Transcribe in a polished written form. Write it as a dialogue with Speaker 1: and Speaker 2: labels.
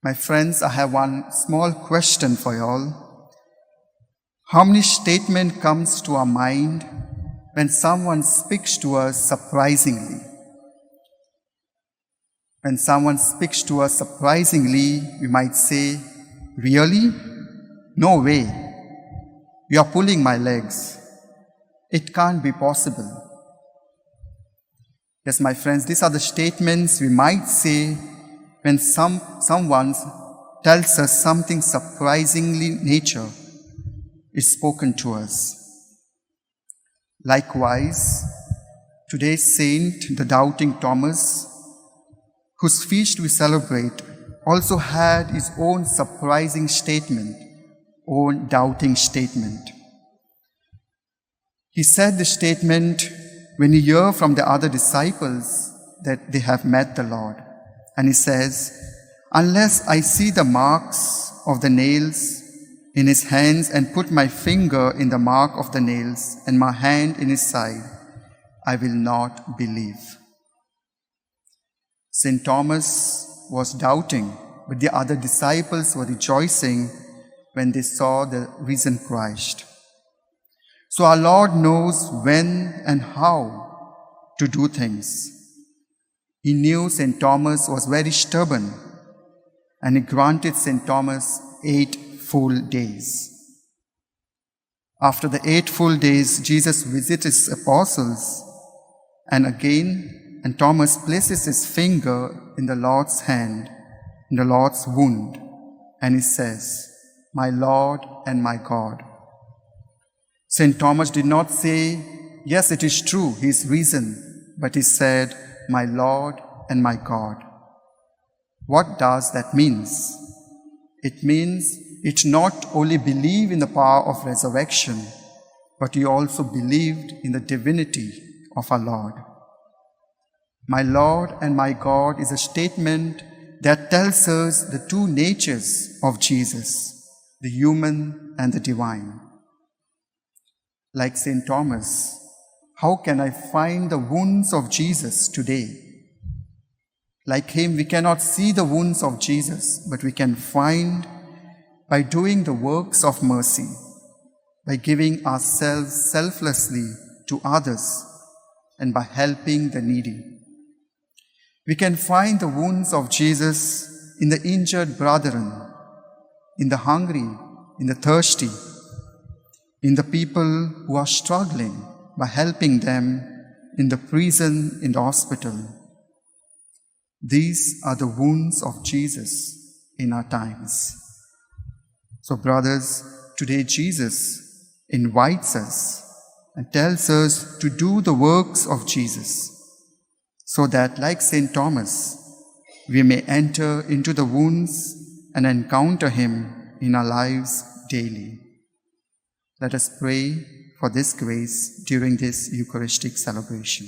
Speaker 1: My friends, I have one small question for you all. How many statement comes to our mind when someone speaks to us surprisingly? When someone speaks to us surprisingly, we might say, "Really? No way. You are pulling my legs. It can't be possible." Yes, my friends, these are the statements we might say when someone tells us something surprisingly nature is spoken to us. Likewise, today's saint, the doubting Thomas, whose feast we celebrate, also had his own surprising statement, own doubting statement. He said the statement when he heard from the other disciples that they have met the Lord. And he says, "Unless I see the marks of the nails in his hands and put my finger in the mark of the nails and my hand in his side, I will not believe." St. Thomas was doubting, but the other disciples were rejoicing when they saw the risen Christ. So our Lord knows when and how to do things. He knew St. Thomas was very stubborn, and he granted St. Thomas 8 full days. After the 8 full days, Jesus visits his apostles, and Thomas places his finger in the Lord's hand, in the Lord's wound, and he says, "My Lord and my God." St. Thomas did not say, "Yes, it is true, he is risen," but he said, "My Lord and my God." What does that mean? It means it not only believed in the power of resurrection, but he also believed in the divinity of our Lord. "My Lord and my God" is a statement that tells us the two natures of Jesus, the human and the divine. Like St. Thomas, how can I find the wounds of Jesus today? Like him, we cannot see the wounds of Jesus, but we can find by doing the works of mercy, by giving ourselves selflessly to others, and by helping the needy. We can find the wounds of Jesus in the injured brethren, in the hungry, in the thirsty, in the people who are struggling, by helping them in the prison, in the hospital. These are the wounds of Jesus in our times. So brothers, today Jesus invites us and tells us to do the works of Jesus, so that, like St. Thomas, we may enter into the wounds and encounter him in our lives daily. Let us pray for this grace during this Eucharistic celebration.